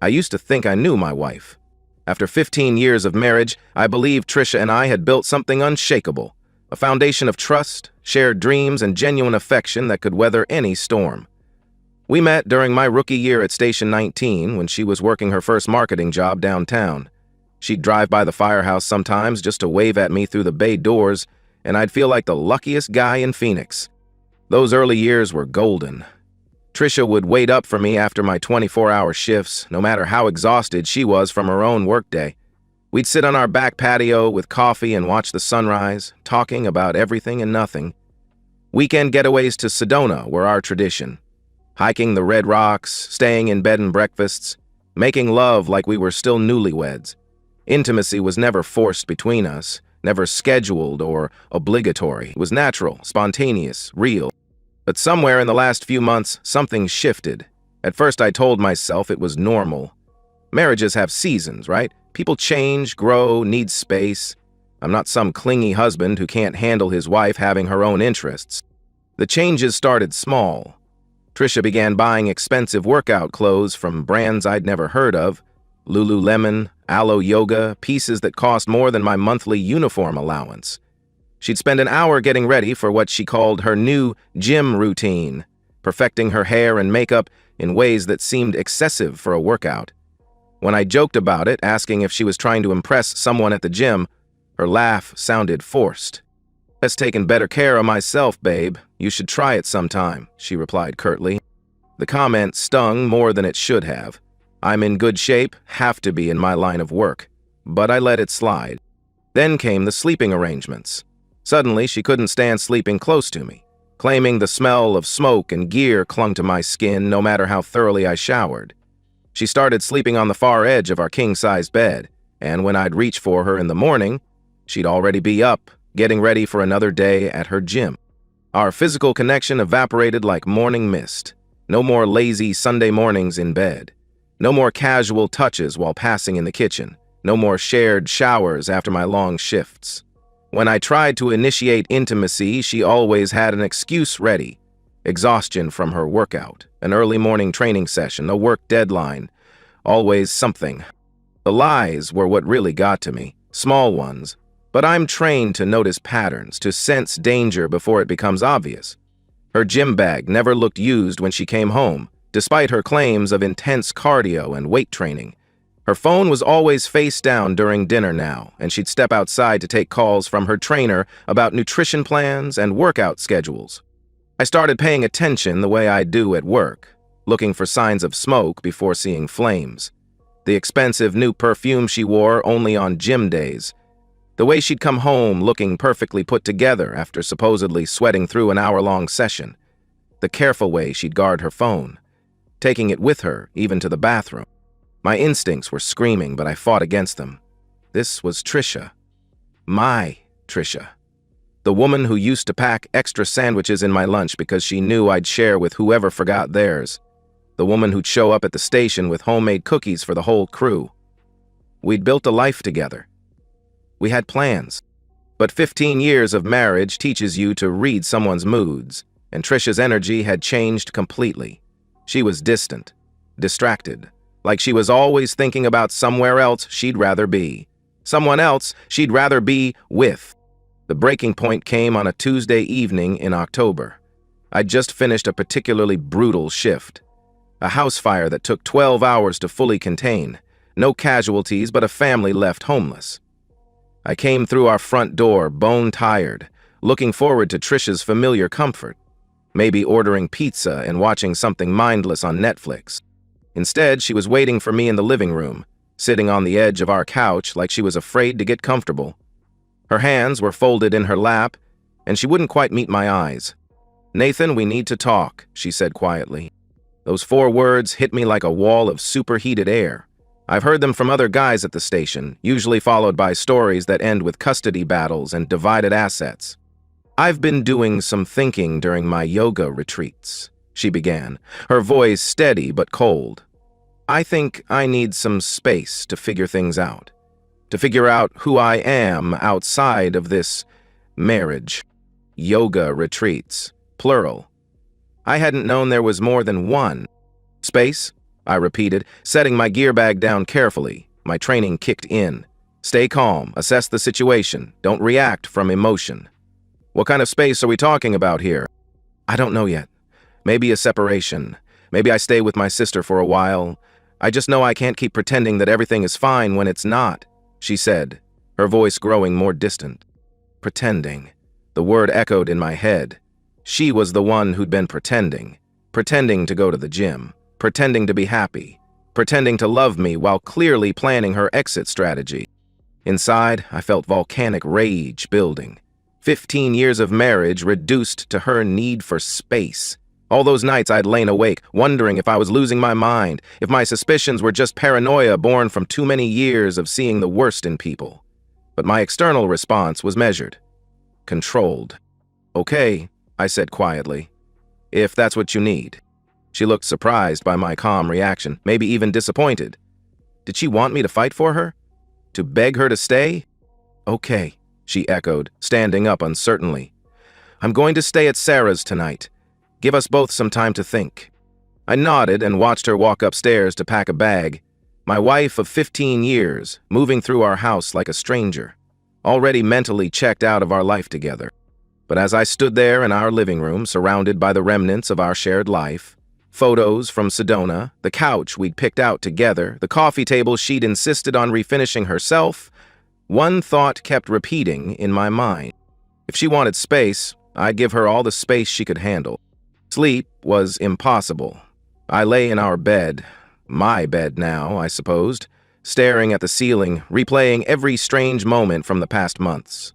I used to think I knew my wife. After 15 years of marriage, I believed Trisha and I had built something unshakable, a foundation of trust, shared dreams, and genuine affection that could weather any storm. We met during my rookie year at Station 19 when she was working her first marketing job downtown. She'd drive by the firehouse sometimes just to wave at me through the bay doors, and I'd feel like the luckiest guy in Phoenix. Those early years were golden. Trisha would wait up for me after my 24-hour shifts, no matter how exhausted she was from her own workday. We'd sit on our back patio with coffee and watch the sunrise, talking about everything and nothing. Weekend getaways to Sedona were our tradition. Hiking the Red Rocks, staying in bed and breakfasts, making love like we were still newlyweds. Intimacy was never forced between us, never scheduled or obligatory. It was natural, spontaneous, real. But somewhere in the last few months, something shifted. At first, I told myself it was normal. Marriages have seasons, right? People change, grow, need space. I'm not some clingy husband who can't handle his wife having her own interests. The changes started small. Trisha began buying expensive workout clothes from brands I'd never heard of. Lululemon, Alo Yoga, pieces that cost more than my monthly uniform allowance. She'd spend an hour getting ready for what she called her new gym routine, perfecting her hair and makeup in ways that seemed excessive for a workout. When I joked about it, asking if she was trying to impress someone at the gym, her laugh sounded forced. "I've taken better care of myself, babe. You should try it sometime," she replied curtly. The comment stung more than it should have. I'm in good shape, have to be in my line of work. But I let it slide. Then came the sleeping arrangements. Suddenly, she couldn't stand sleeping close to me, claiming the smell of smoke and gear clung to my skin no matter how thoroughly I showered. She started sleeping on the far edge of our king-sized bed, and when I'd reach for her in the morning, she'd already be up, getting ready for another day at her gym. Our physical connection evaporated like morning mist. No more lazy Sunday mornings in bed. No more casual touches while passing in the kitchen. No more shared showers after my long shifts. When I tried to initiate intimacy, she always had an excuse ready. Exhaustion from her workout, an early morning training session, a work deadline. Always something. The lies were what really got to me, small ones. But I'm trained to notice patterns, to sense danger before it becomes obvious. Her gym bag never looked used when she came home, despite her claims of intense cardio and weight training. Her phone was always face down during dinner now, and she'd step outside to take calls from her trainer about nutrition plans and workout schedules. I started paying attention the way I do at work, looking for signs of smoke before seeing flames. The expensive new perfume she wore only on gym days. The way she'd come home looking perfectly put together after supposedly sweating through an hour-long session. The careful way she'd guard her phone, taking it with her even to the bathroom. My instincts were screaming, but I fought against them. This was Trisha. My Trisha. The woman who used to pack extra sandwiches in my lunch because she knew I'd share with whoever forgot theirs. The woman who'd show up at the station with homemade cookies for the whole crew. We'd built a life together. We had plans. But 15 years of marriage teaches you to read someone's moods, and Trisha's energy had changed completely. She was distant, distracted, like she was always thinking about somewhere else she'd rather be. Someone else she'd rather be with. The breaking point came on a Tuesday evening in October. I'd just finished a particularly brutal shift. A house fire that took 12 hours to fully contain. No casualties, but a family left homeless. I came through our front door, bone-tired, looking forward to Trisha's familiar comfort. Maybe ordering pizza and watching something mindless on Netflix. Instead, she was waiting for me in the living room, sitting on the edge of our couch like she was afraid to get comfortable. Her hands were folded in her lap, and she wouldn't quite meet my eyes. "Nathan, we need to talk," she said quietly. Those 4 words hit me like a wall of superheated air. I've heard them from other guys at the station, usually followed by stories that end with custody battles and divided assets. "I've been doing some thinking during my yoga retreats," she began, her voice steady but cold. "I think I need some space to figure things out. To figure out who I am outside of this marriage. Yoga retreats, plural. I hadn't known there was more than one. Space? I repeated, setting my gear bag down carefully. My training kicked in. Stay calm, assess the situation, don't react from emotion. What kind of space are we talking about here? I don't know yet. Maybe a separation. Maybe I stay with my sister for a while. I just know I can't keep pretending that everything is fine when it's not, she said, her voice growing more distant. Pretending. The word echoed in my head. She was the one who'd been pretending. Pretending to go to the gym. Pretending to be happy. Pretending to love me while clearly planning her exit strategy. Inside, I felt volcanic rage building. 15 years of marriage reduced to her need for space. All those nights I'd lain awake, wondering if I was losing my mind, if my suspicions were just paranoia born from too many years of seeing the worst in people. But my external response was measured. Controlled. Okay, I said quietly. If that's what you need. She looked surprised by my calm reaction, maybe even disappointed. Did she want me to fight for her? To beg her to stay? Okay, she echoed, standing up uncertainly. I'm going to stay at Sarah's tonight. Give us both some time to think. I nodded and watched her walk upstairs to pack a bag. My wife of 15 years, moving through our house like a stranger, already mentally checked out of our life together. But as I stood there in our living room, surrounded by the remnants of our shared life, photos from Sedona, the couch we'd picked out together, the coffee table she'd insisted on refinishing herself, one thought kept repeating in my mind. If she wanted space, I'd give her all the space she could handle. Sleep was impossible. I lay in our bed, my bed now, I supposed, staring at the ceiling, replaying every strange moment from the past months.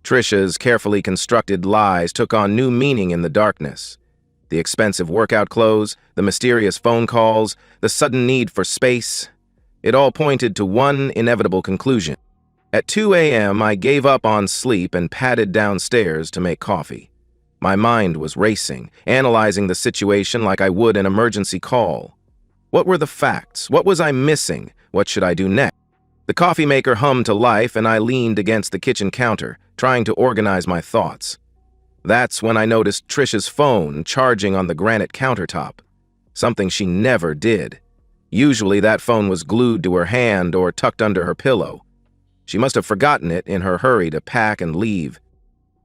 Trisha's carefully constructed lies took on new meaning in the darkness. The expensive workout clothes, the mysterious phone calls, the sudden need for space. It all pointed to one inevitable conclusion. At 2 a.m., I gave up on sleep and padded downstairs to make coffee. My mind was racing, analyzing the situation like I would an emergency call. What were the facts? What was I missing? What should I do next? The coffee maker hummed to life and I leaned against the kitchen counter, trying to organize my thoughts. That's when I noticed Trisha's phone charging on the granite countertop, something she never did. Usually that phone was glued to her hand or tucked under her pillow. She must have forgotten it in her hurry to pack and leave.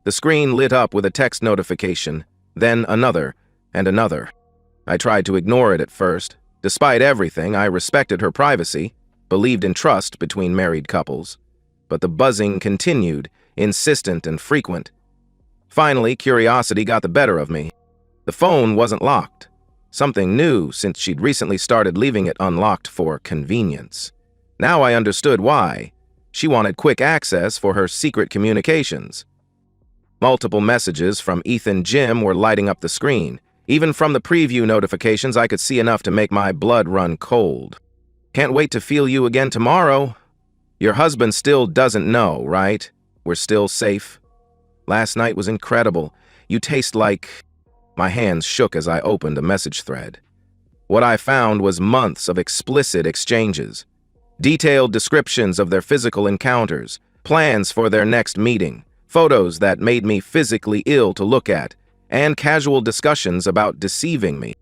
The screen lit up with a text notification, then another, and another. I tried to ignore it at first. Despite everything, I respected her privacy, believed in trust between married couples. But the buzzing continued, insistent and frequent. Finally, curiosity got the better of me. The phone wasn't locked. Something new, since she'd recently started leaving it unlocked for convenience. Now I understood why. She wanted quick access for her secret communications. Multiple messages from Ethan Jim were lighting up the screen. Even from the preview notifications, I could see enough to make my blood run cold. Can't wait to feel you again tomorrow. Your husband still doesn't know, right? We're still safe. Last night was incredible. You taste like... My hands shook as I opened a message thread. What I found was months of explicit exchanges. Detailed descriptions of their physical encounters, plans for their next meeting, photos that made me physically ill to look at, and casual discussions about deceiving me.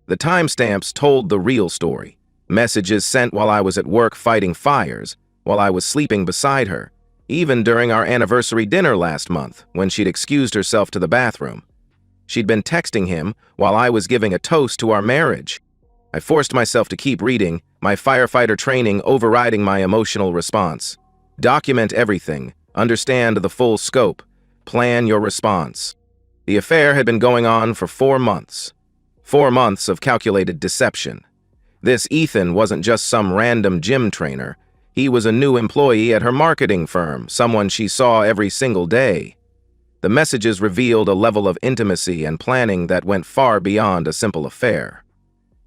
The timestamps told the real story. Messages sent while I was at work fighting fires, while I was sleeping beside her, even during our anniversary dinner last month when she'd excused herself to the bathroom. She'd been texting him while I was giving a toast to our marriage. I forced myself to keep reading, my firefighter training overriding my emotional response. Document everything, understand the full scope, plan your response. The affair had been going on for 4 months. 4 months of calculated deception. This Ethan wasn't just some random gym trainer. He was a new employee at her marketing firm, someone she saw every single day. The messages revealed a level of intimacy and planning that went far beyond a simple affair.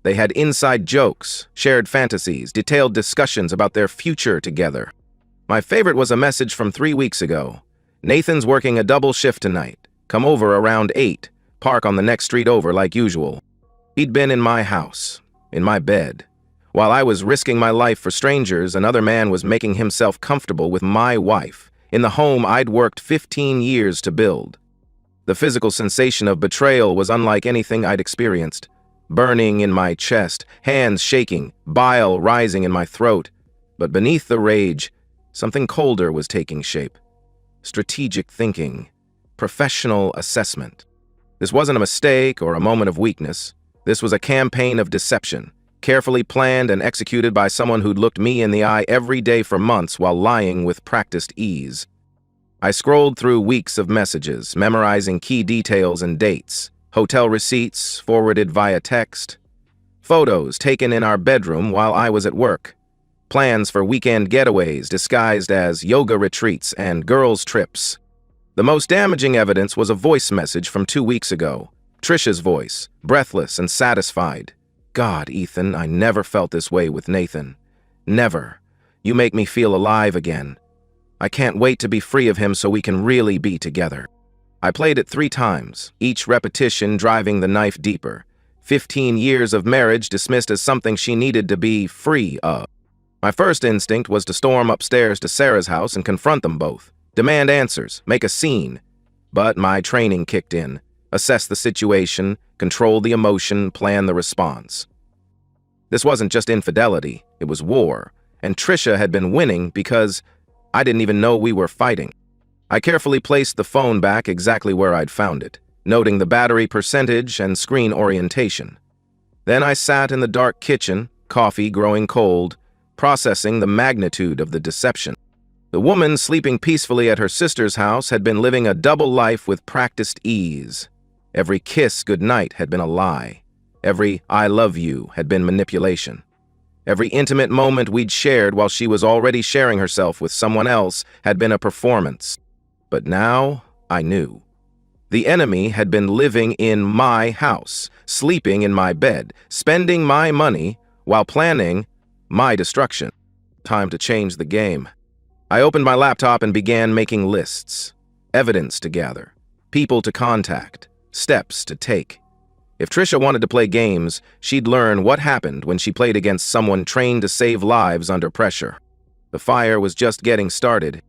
They had inside jokes, shared fantasies, detailed discussions about their future together. My favorite was a message from 3 weeks ago. Nathan's working a double shift tonight. Come over around 8. Park on the next street over like usual. He'd been in my house, in my bed. While I was risking my life for strangers, another man was making himself comfortable with my wife, in the home I'd worked 15 years to build. The physical sensation of betrayal was unlike anything I'd experienced. burning in my chest, hands shaking, bile rising in my throat. But beneath the rage, something colder was taking shape. Strategic thinking, professional assessment. This wasn't a mistake or a moment of weakness. This was a campaign of deception, carefully planned and executed by someone who'd looked me in the eye every day for months while lying with practiced ease. I scrolled through weeks of messages, memorizing key details and dates, hotel receipts forwarded via text, photos taken in our bedroom while I was at work, plans for weekend getaways disguised as yoga retreats and girls' trips. The most damaging evidence was a voice message from 2 weeks ago. Trisha's voice, breathless and satisfied. God, Ethan, I never felt this way with Nathan. Never. You make me feel alive again. I can't wait to be free of him so we can really be together. I played it 3 times, each repetition driving the knife deeper. 15 years of marriage dismissed as something she needed to be free of. My first instinct was to storm upstairs to Sarah's house and confront them both. Demand answers, make a scene. But my training kicked in. Assess the situation, control the emotion, plan the response. This wasn't just infidelity, it was war, and Trisha had been winning because I didn't even know we were fighting. I carefully placed the phone back exactly where I'd found it, noting the battery percentage and screen orientation. Then I sat in the dark kitchen, coffee growing cold, processing the magnitude of the deception. The woman sleeping peacefully at her sister's house had been living a double life with practiced ease. Every kiss goodnight had been a lie. Every I love you had been manipulation. Every intimate moment we'd shared while she was already sharing herself with someone else had been a performance. But now I knew. The enemy had been living in my house, sleeping in my bed, spending my money while planning my destruction. Time to change the game. I opened my laptop and began making lists. Evidence to gather. People to contact. Steps to take. If Trisha wanted to play games, she'd learn what happened when she played against someone trained to save lives under pressure. The fire was just getting started.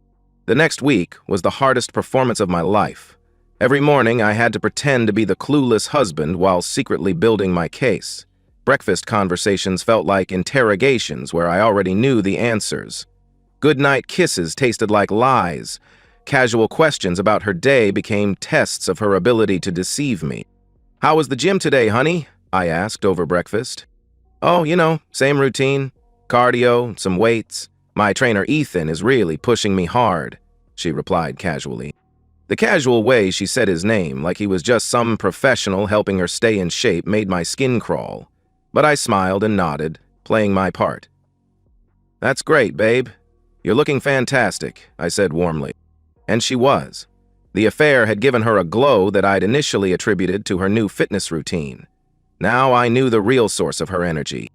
The next week was the hardest performance of my life. Every morning I had to pretend to be the clueless husband while secretly building my case. Breakfast conversations felt like interrogations where I already knew the answers. Goodnight kisses tasted like lies. Casual questions about her day became tests of her ability to deceive me. "How was the gym today, honey?" I asked over breakfast. "Oh, same routine. Cardio, some weights. My trainer Ethan is really pushing me hard," she replied casually. The casual way she said his name, like he was just some professional helping her stay in shape, made my skin crawl. But I smiled and nodded, playing my part. "That's great, babe. You're looking fantastic," I said warmly. And she was. The affair had given her a glow that I'd initially attributed to her new fitness routine. Now I knew the real source of her energy.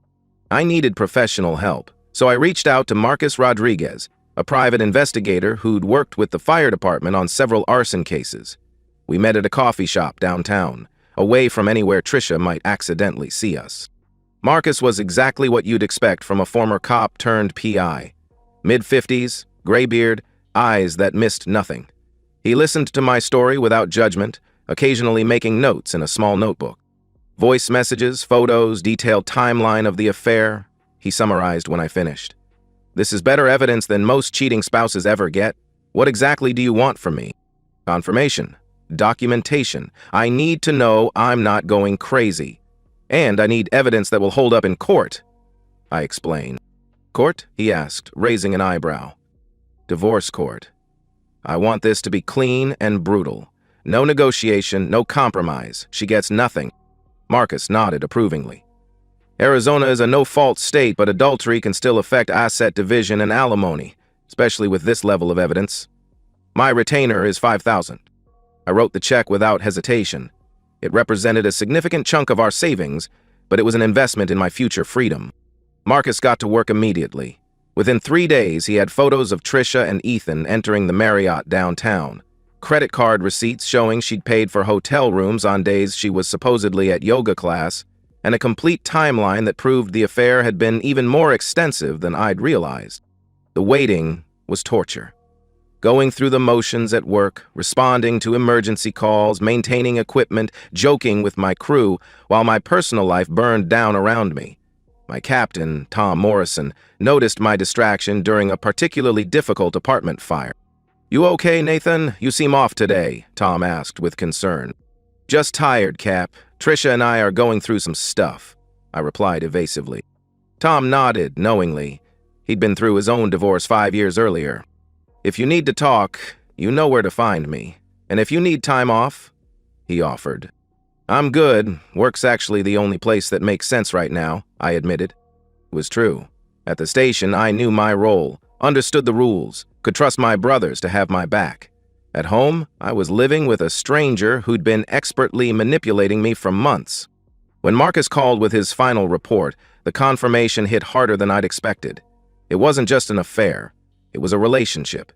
I needed professional help, so I reached out to Marcus Rodriguez, a private investigator who'd worked with the fire department on several arson cases. We met at a coffee shop downtown, away from anywhere Trisha might accidentally see us. Marcus was exactly what you'd expect from a former cop turned PI. Mid-50s, gray beard, eyes that missed nothing. He listened to my story without judgment, occasionally making notes in a small notebook. Voice messages, photos, detailed timeline of the affair, he summarized when I finished. "This is better evidence than most cheating spouses ever get. What exactly do you want from me?" "Confirmation. Documentation. I need to know I'm not going crazy. And I need evidence that will hold up in court," I explained. "Court?" he asked, raising an eyebrow. "Divorce court. I want this to be clean and brutal. No negotiation, no compromise. She gets nothing." Marcus nodded approvingly. "Arizona is a no-fault state, but adultery can still affect asset division and alimony, especially with this level of evidence. My retainer is $5,000. I wrote the check without hesitation. It represented a significant chunk of our savings, but it was an investment in my future freedom. Marcus got to work immediately. Within 3 days, he had photos of Trisha and Ethan entering the Marriott downtown, credit card receipts showing she'd paid for hotel rooms on days she was supposedly at yoga class, and a complete timeline that proved the affair had been even more extensive than I'd realized. The waiting was torture. going through the motions at work, responding to emergency calls, maintaining equipment, joking with my crew, while my personal life burned down around me. My captain, Tom Morrison, noticed my distraction during a particularly difficult apartment fire. "You okay, Nathan? You seem off today," Tom asked with concern. "Just tired, Cap. Trisha and I are going through some stuff," I replied evasively. Tom nodded knowingly. He'd been through his own divorce 5 years earlier. "If you need to talk, you know where to find me. And if you need time off," he offered. "I'm good. Work's actually the only place that makes sense right now," I admitted. It was true. At the station, I knew my role, understood the rules, could trust my brothers to have my back. At home, I was living with a stranger who'd been expertly manipulating me for months. When Marcus called with his final report, the confirmation hit harder than I'd expected. It wasn't just an affair. It was a relationship.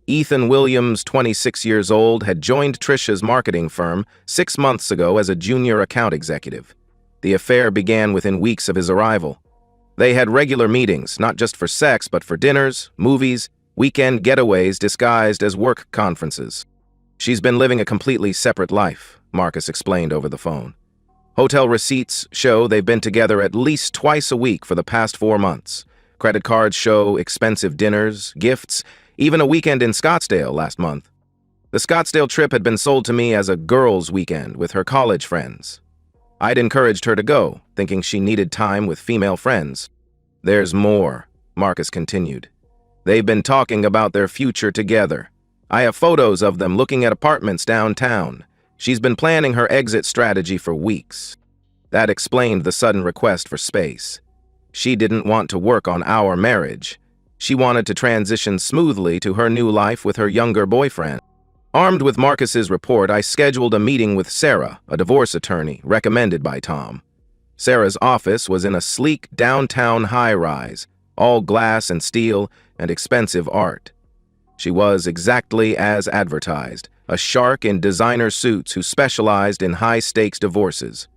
Ethan Williams, 26 years old, had joined Trisha's marketing firm 6 months ago as a junior account executive. The affair began within weeks of his arrival. They had regular meetings, not just for sex, but for dinners, movies, weekend getaways disguised as work conferences. "She's been living a completely separate life," Marcus explained over the phone. "Hotel receipts show they've been together at least twice a week for the past 4 months. Credit cards show expensive dinners, gifts, even a weekend in Scottsdale last month. The Scottsdale trip had been sold to me as a girls' weekend with her college friends. I'd encouraged her to go, thinking she needed time with female friends. There's more," Marcus continued. "They've been talking about their future together. I have photos of them looking at apartments downtown. She's been planning her exit strategy for weeks." That explained the sudden request for space. She didn't want to work on our marriage. She wanted to transition smoothly to her new life with her younger boyfriend. Armed with Marcus's report, I scheduled a meeting with Sarah, a divorce attorney recommended by Tom. Sarah's office was in a sleek downtown high-rise, all glass and steel and expensive art. She was exactly as advertised, a shark in designer suits who specialized in high-stakes divorces.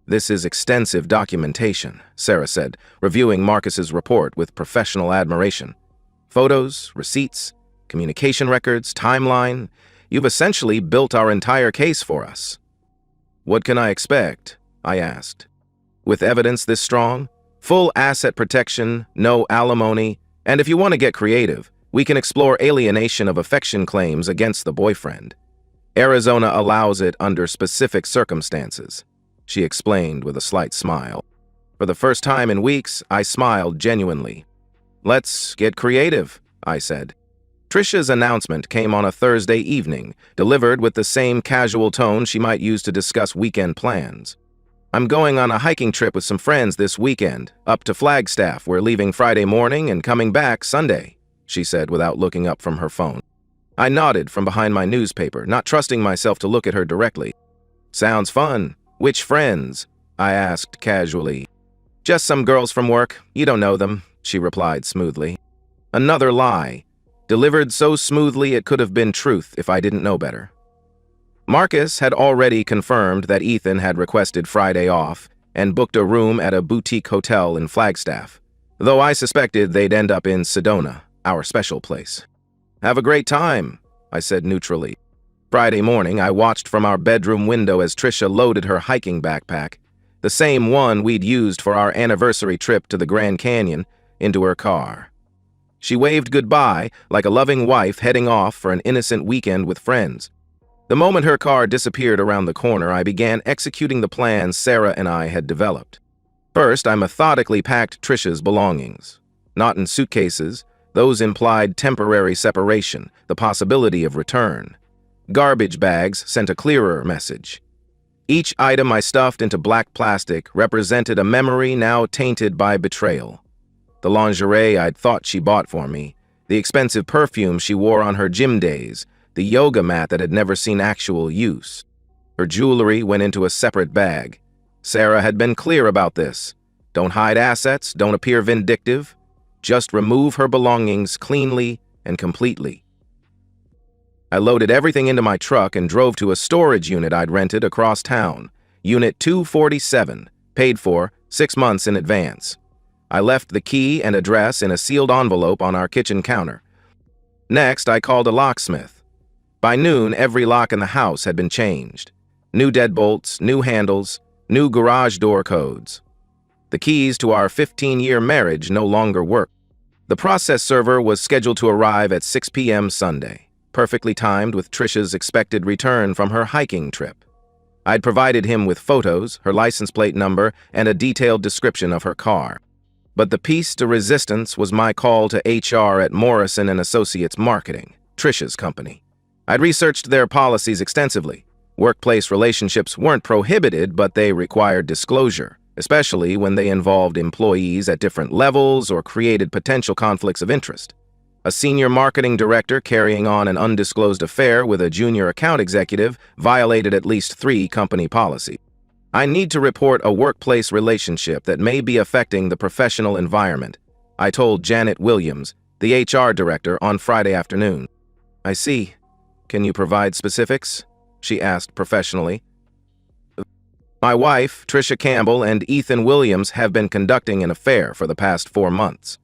"This is extensive documentation," Sarah said, reviewing Marcus's report with professional admiration. "Photos, receipts, communication records, timeline. You've essentially built our entire case for us." "What can I expect?" I asked. "With evidence this strong? Full asset protection, no alimony, and if you want to get creative, we can explore alienation of affection claims against the boyfriend. Arizona allows it under specific circumstances," she explained with a slight smile. For the first time in weeks, I smiled genuinely. "Let's get creative," I said. Trisha's announcement came on a Thursday evening, delivered with the same casual tone she might use to discuss weekend plans. "I'm going on a hiking trip with some friends this weekend, up to Flagstaff. We're leaving Friday morning and coming back Sunday," she said without looking up from her phone. I nodded from behind my newspaper, not trusting myself to look at her directly. "Sounds fun. Which friends?" I asked casually. "Just some girls from work. You don't know them," she replied smoothly. Another lie, delivered so smoothly it could have been truth if I didn't know better. Marcus had already confirmed that Ethan had requested Friday off and booked a room at a boutique hotel in Flagstaff, though I suspected they'd end up in Sedona, our special place. "Have a great time," I said neutrally. Friday morning, I watched from our bedroom window as Trisha loaded her hiking backpack, the same one we'd used for our anniversary trip to the Grand Canyon, into her car. She waved goodbye like a loving wife heading off for an innocent weekend with friends. The moment her car disappeared around the corner, I began executing the plans Sarah and I had developed. First, I methodically packed Trisha's belongings. Not in suitcases. Those implied temporary separation, the possibility of return. Garbage bags sent a clearer message. Each item I stuffed into black plastic represented a memory now tainted by betrayal. The lingerie I'd thought she bought for me, the expensive perfume she wore on her gym days, the yoga mat that had never seen actual use. Her jewelry went into a separate bag. Sarah had been clear about this. Don't hide assets, don't appear vindictive. Just remove her belongings cleanly and completely. I loaded everything into my truck and drove to a storage unit I'd rented across town, Unit 247, paid for 6 months in advance. I left the key and address in a sealed envelope on our kitchen counter. Next, I called a locksmith. By noon, every lock in the house had been changed. New deadbolts, new handles, new garage door codes. The keys to our 15-year marriage no longer worked. The process server was scheduled to arrive at 6 p.m. Sunday, perfectly timed with Trisha's expected return from her hiking trip. I'd provided him with photos, her license plate number, and a detailed description of her car. But the piece de resistance was my call to HR at Morrison & Associates Marketing, Trisha's company. I'd researched their policies extensively. Workplace relationships weren't prohibited, but they required disclosure, especially when they involved employees at different levels or created potential conflicts of interest. A senior marketing director carrying on an undisclosed affair with a junior account executive violated at least 3 company policies. I need to report a workplace relationship that may be affecting the professional environment, I told Janet Williams, the HR director, on Friday afternoon. I see. Can you provide specifics? She asked professionally. My wife, Trisha Campbell, and Ethan Williams have been conducting an affair for the past 4 months.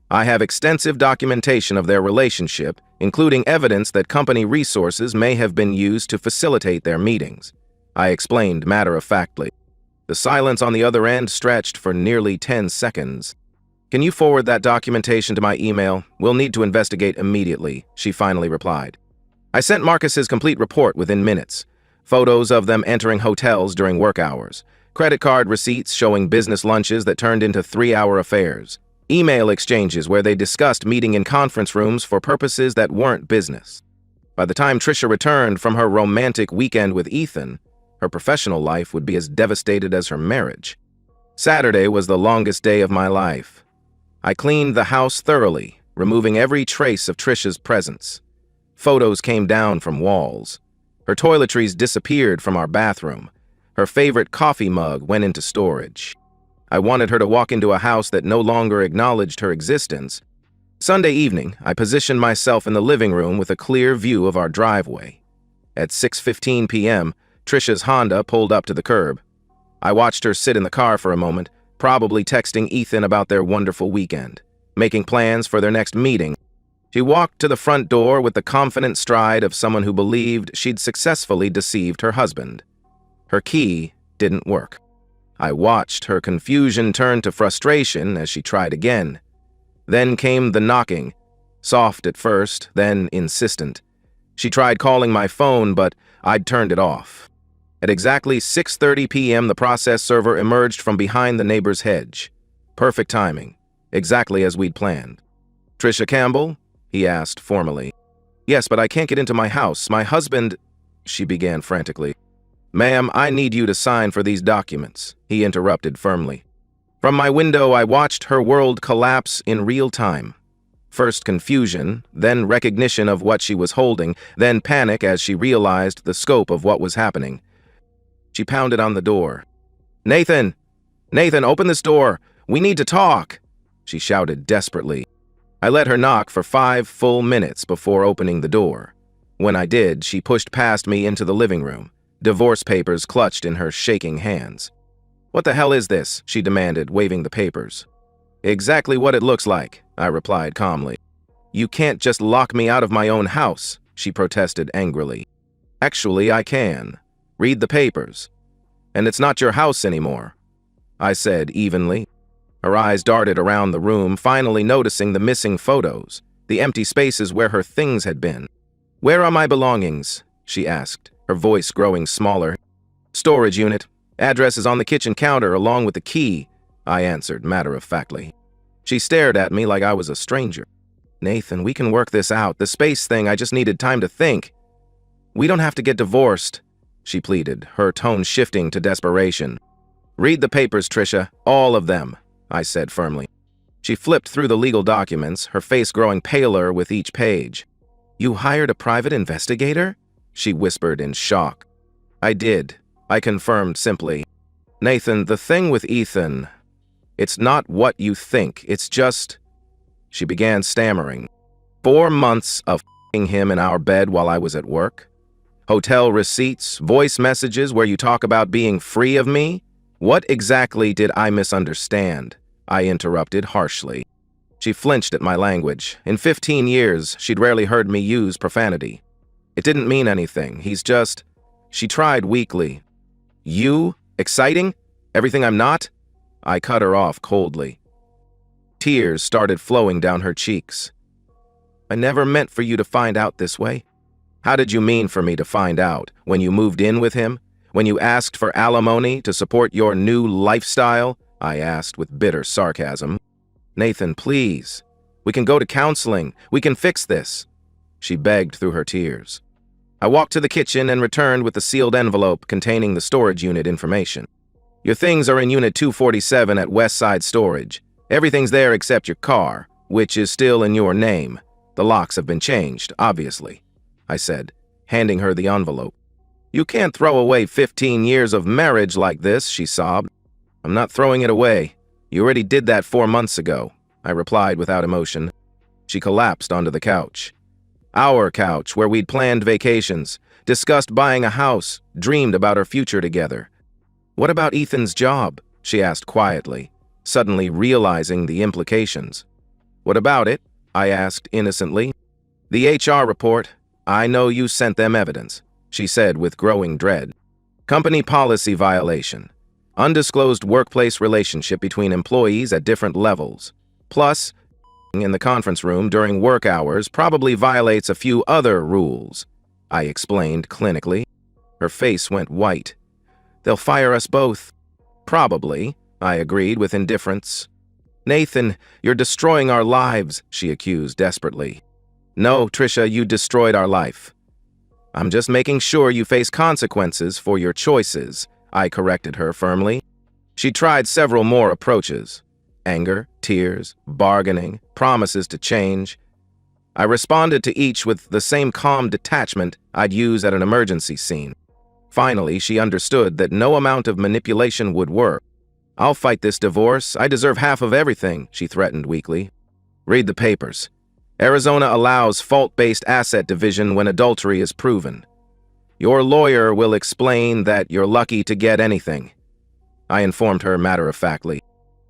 I have extensive documentation of their relationship, including evidence that company resources may have been used to facilitate their meetings, I explained matter-of-factly. The silence on the other end stretched for nearly 10 seconds. Can you forward that documentation to my email? We'll need to investigate immediately, she finally replied. I sent Marcus's complete report within minutes. Photos of them entering hotels during work hours, credit card receipts showing business lunches that turned into 3-hour affairs, email exchanges where they discussed meeting in conference rooms for purposes that weren't business. By the time Trisha returned from her romantic weekend with Ethan, her professional life would be as devastated as her marriage. Saturday was the longest day of my life. I cleaned the house thoroughly, removing every trace of Trisha's presence. Photos came down from walls. Her toiletries disappeared from our bathroom. Her favorite coffee mug went into storage. I wanted her to walk into a house that no longer acknowledged her existence. Sunday evening, I positioned myself in the living room with a clear view of our driveway. At 6:15 p.m., Trisha's Honda pulled up to the curb. I watched her sit in the car for a moment, probably texting Ethan about their wonderful weekend, making plans for their next meeting. She walked to the front door with the confident stride of someone who believed she'd successfully deceived her husband. Her key didn't work. I watched her confusion turn to frustration as she tried again. Then came the knocking, soft at first, then insistent. She tried calling my phone, but I'd turned it off. At exactly 6:30 p.m., the process server emerged from behind the neighbor's hedge. Perfect timing, exactly as we'd planned. Trisha Campbell? He asked formally. Yes, but I can't get into my house. My husband, she began frantically. Ma'am, I need you to sign for these documents, he interrupted firmly. From my window, I watched her world collapse in real time. First confusion, then recognition of what she was holding, then panic as she realized the scope of what was happening. She pounded on the door. Nathan! Nathan, open this door! We need to talk! She shouted desperately. I let her knock for 5 full minutes before opening the door. When I did, she pushed past me into the living room, divorce papers clutched in her shaking hands. What the hell is this? She demanded, waving the papers. Exactly what it looks like, I replied calmly. You can't just lock me out of my own house, she protested angrily. Actually, I can. Read the papers. And it's not your house anymore, I said evenly. Her eyes darted around the room, finally noticing the missing photos, the empty spaces where her things had been. Where are my belongings? She asked, her voice growing smaller. Storage unit. Address is on the kitchen counter along with the key, I answered matter-of-factly. She stared at me like I was a stranger. Nathan, we can work this out. The space thing, I just needed time to think. We don't have to get divorced, she pleaded, her tone shifting to desperation. Read the papers, Trisha, all of them, I said firmly. She flipped through the legal documents, her face growing paler with each page. You hired a private investigator? She whispered in shock. I did, I confirmed simply. Nathan, the thing with Ethan, it's not what you think, it's just... She began stammering. 4 months of f***ing him in our bed while I was at work? Hotel receipts, voice messages where you talk about being free of me? What exactly did I misunderstand? I interrupted harshly. She flinched at my language. In 15 years, she'd rarely heard me use profanity. It didn't mean anything. He's just... She tried weakly. You? Exciting? Everything I'm not? I cut her off coldly. Tears started flowing down her cheeks. I never meant for you to find out this way. How did you mean for me to find out? When you moved in with him? When you asked for alimony to support your new lifestyle? I asked with bitter sarcasm. Nathan, please. We can go to counseling. We can fix this. She begged through her tears. I walked to the kitchen and returned with the sealed envelope containing the storage unit information. Your things are in Unit 247 at West Side Storage. Everything's there except your car, which is still in your name. The locks have been changed, obviously, I said, handing her the envelope. You can't throw away 15 years of marriage like this, she sobbed. I'm not throwing it away. You already did that 4 months ago, I replied without emotion. She collapsed onto the couch. Our couch, where we'd planned vacations, discussed buying a house, dreamed about our future together. What about Ethan's job? She asked quietly, suddenly realizing the implications. What about it? I asked innocently. The HR report. I know you sent them evidence, she said with growing dread. Company policy violation. Undisclosed workplace relationship between employees at different levels. Plus, in the conference room during work hours probably violates a few other rules, I explained clinically. Her face went white. They'll fire us both. Probably, I agreed with indifference. Nathan, you're destroying our lives, she accused desperately. No, Trisha, you destroyed our life. I'm just making sure you face consequences for your choices, I corrected her firmly. She tried several more approaches. Anger, tears, bargaining, promises to change. I responded to each with the same calm detachment I'd use at an emergency scene. Finally, she understood that no amount of manipulation would work. I'll fight this divorce. I deserve half of everything, she threatened weakly. Read the papers. Arizona allows fault-based asset division when adultery is proven. Your lawyer will explain that you're lucky to get anything, I informed her matter-of-factly.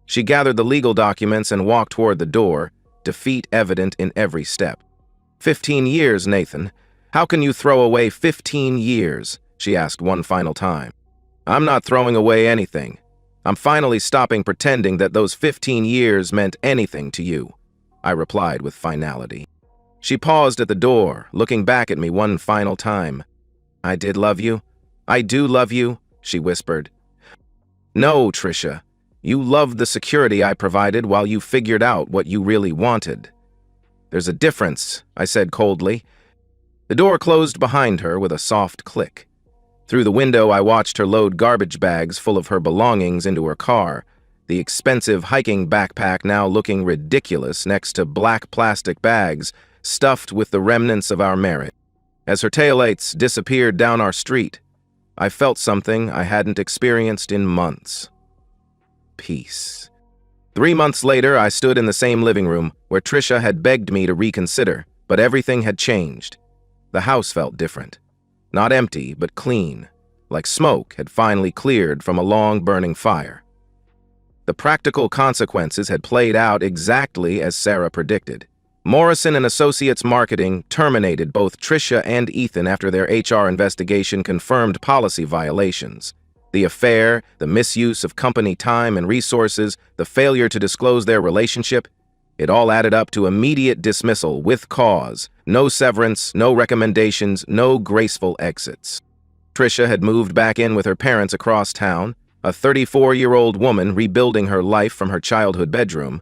She gathered the legal documents and walked toward the door, defeat evident in every step. 15 years, Nathan. How can you throw away 15 years? She asked one final time. I'm not throwing away anything. I'm finally stopping pretending that those 15 years meant anything to you, I replied with finality. She paused at the door, looking back at me one final time. I did love you. I do love you, she whispered. No, Trisha. You loved the security I provided while you figured out what you really wanted. There's a difference, I said coldly. The door closed behind her with a soft click. Through the window, I watched her load garbage bags full of her belongings into her car, the expensive hiking backpack now looking ridiculous next to black plastic bags stuffed with the remnants of our marriage. As her taillights disappeared down our street, I felt something I hadn't experienced in months. Peace. 3 months later, I stood in the same living room where Trisha had begged me to reconsider, but everything had changed. The house felt different. Not empty, but clean, like smoke had finally cleared from a long-burning fire. The practical consequences had played out exactly as Sarah predicted. Morrison and Associates Marketing terminated both Trisha and Ethan after their HR investigation confirmed policy violations. The affair, the misuse of company time and resources, the failure to disclose their relationship, it all added up to immediate dismissal with cause, no severance, no recommendations, no graceful exits. Trisha had moved back in with her parents across town, a 34-year-old woman rebuilding her life from her childhood bedroom.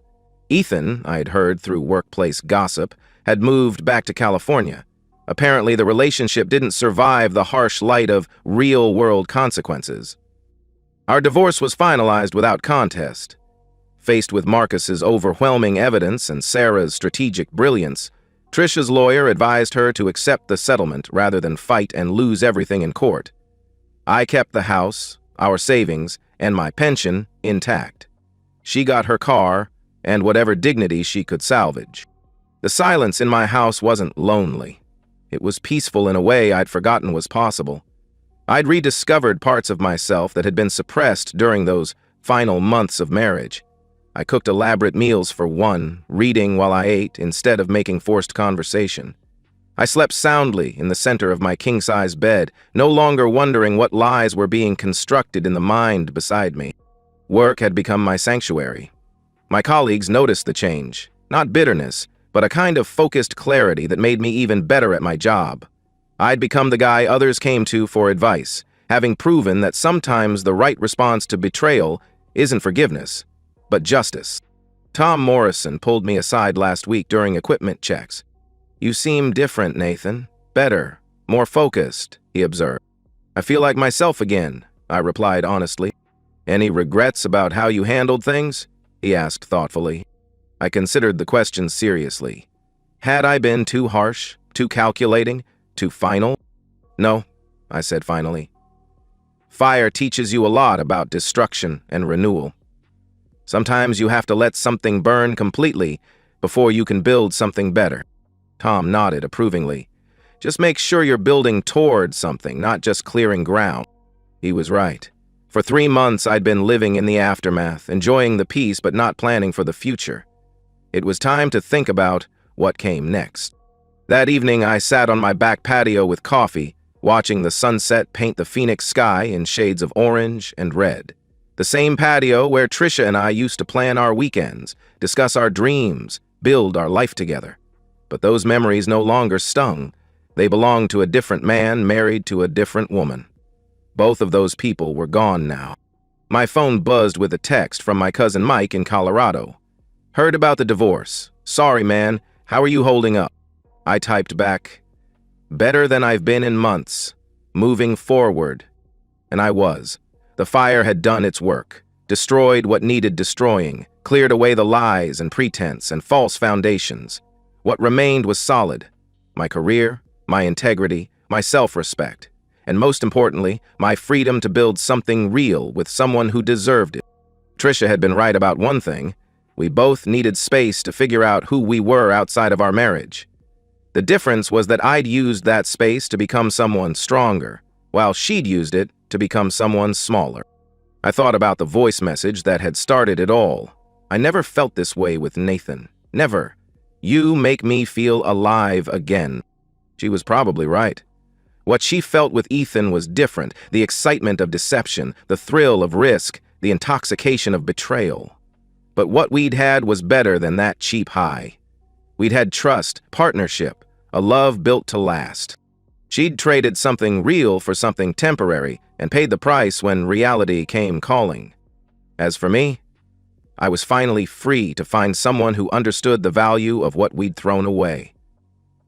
Ethan, I had heard through workplace gossip, had moved back to California. Apparently, the relationship didn't survive the harsh light of real-world consequences. Our divorce was finalized without contest. Faced with Marcus's overwhelming evidence and Sarah's strategic brilliance, Trisha's lawyer advised her to accept the settlement rather than fight and lose everything in court. I kept the house, our savings, and my pension intact. She got her car and whatever dignity she could salvage. The silence in my house wasn't lonely. It was peaceful in a way I'd forgotten was possible. I'd rediscovered parts of myself that had been suppressed during those final months of marriage. I cooked elaborate meals for one, reading while I ate instead of making forced conversation. I slept soundly in the center of my king-size bed, no longer wondering what lies were being constructed in the mind beside me. Work had become my sanctuary. My colleagues noticed the change, not bitterness, but a kind of focused clarity that made me even better at my job. I'd become the guy others came to for advice, having proven that sometimes the right response to betrayal isn't forgiveness, but justice. Tom Morrison pulled me aside last week during equipment checks. "You seem different, Nathan. Better, more focused," he observed. "I feel like myself again," I replied honestly. "Any regrets about how you handled things?" he asked thoughtfully. I considered the question seriously. Had I been too harsh, too calculating, too final? "No," I said finally. "Fire teaches you a lot about destruction and renewal. Sometimes you have to let something burn completely before you can build something better." Tom nodded approvingly. "Just make sure you're building toward something, not just clearing ground." He was right. For 3 months, I'd been living in the aftermath, enjoying the peace but not planning for the future. It was time to think about what came next. That evening, I sat on my back patio with coffee, watching the sunset paint the Phoenix sky in shades of orange and red. The same patio where Trisha and I used to plan our weekends, discuss our dreams, build our life together. But those memories no longer stung. They belonged to a different man married to a different woman. Both of those people were gone now. My phone buzzed with a text from my cousin Mike in Colorado. "Heard about the divorce. Sorry, man. How are you holding up?" I typed back, "Better than I've been in months. Moving forward." And I was. The fire had done its work, destroyed what needed destroying, cleared away the lies and pretense and false foundations. What remained was solid. My career, my integrity, my self-respect, and most importantly, my freedom to build something real with someone who deserved it. Trisha had been right about one thing. We both needed space to figure out who we were outside of our marriage. The difference was that I'd used that space to become someone stronger, while she'd used it to become someone smaller. I thought about the voice message that had started it all. I never felt this way with Nathan. Never. "You make me feel alive again." She was probably right. What she felt with Ethan was different. The excitement of deception, the thrill of risk, the intoxication of betrayal. But what we'd had was better than that cheap high. We'd had trust, partnership, a love built to last. She'd traded something real for something temporary and paid the price when reality came calling. As for me, I was finally free to find someone who understood the value of what we'd thrown away.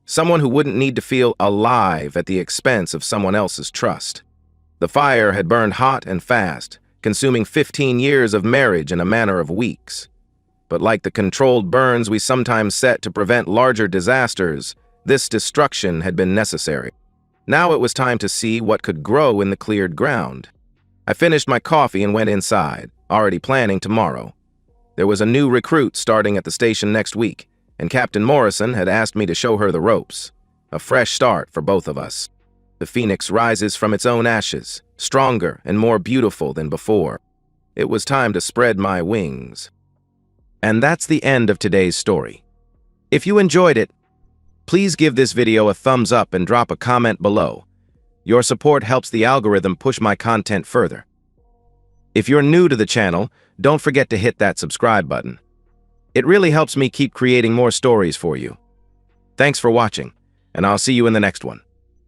Someone who wouldn't need to feel alive at the expense of someone else's trust. The fire had burned hot and fast, consuming 15 years of marriage in a matter of weeks. But like the controlled burns we sometimes set to prevent larger disasters, this destruction had been necessary. Now it was time to see what could grow in the cleared ground. I finished my coffee and went inside, already planning tomorrow. There was a new recruit starting at the station next week, and Captain Morrison had asked me to show her the ropes. A fresh start for both of us. The Phoenix rises from its own ashes, stronger and more beautiful than before. It was time to spread my wings. And that's the end of today's story. If you enjoyed it, please give this video a thumbs up and drop a comment below. Your support helps the algorithm push my content further. If you're new to the channel, don't forget to hit that subscribe button. It really helps me keep creating more stories for you. Thanks for watching, and I'll see you in the next one.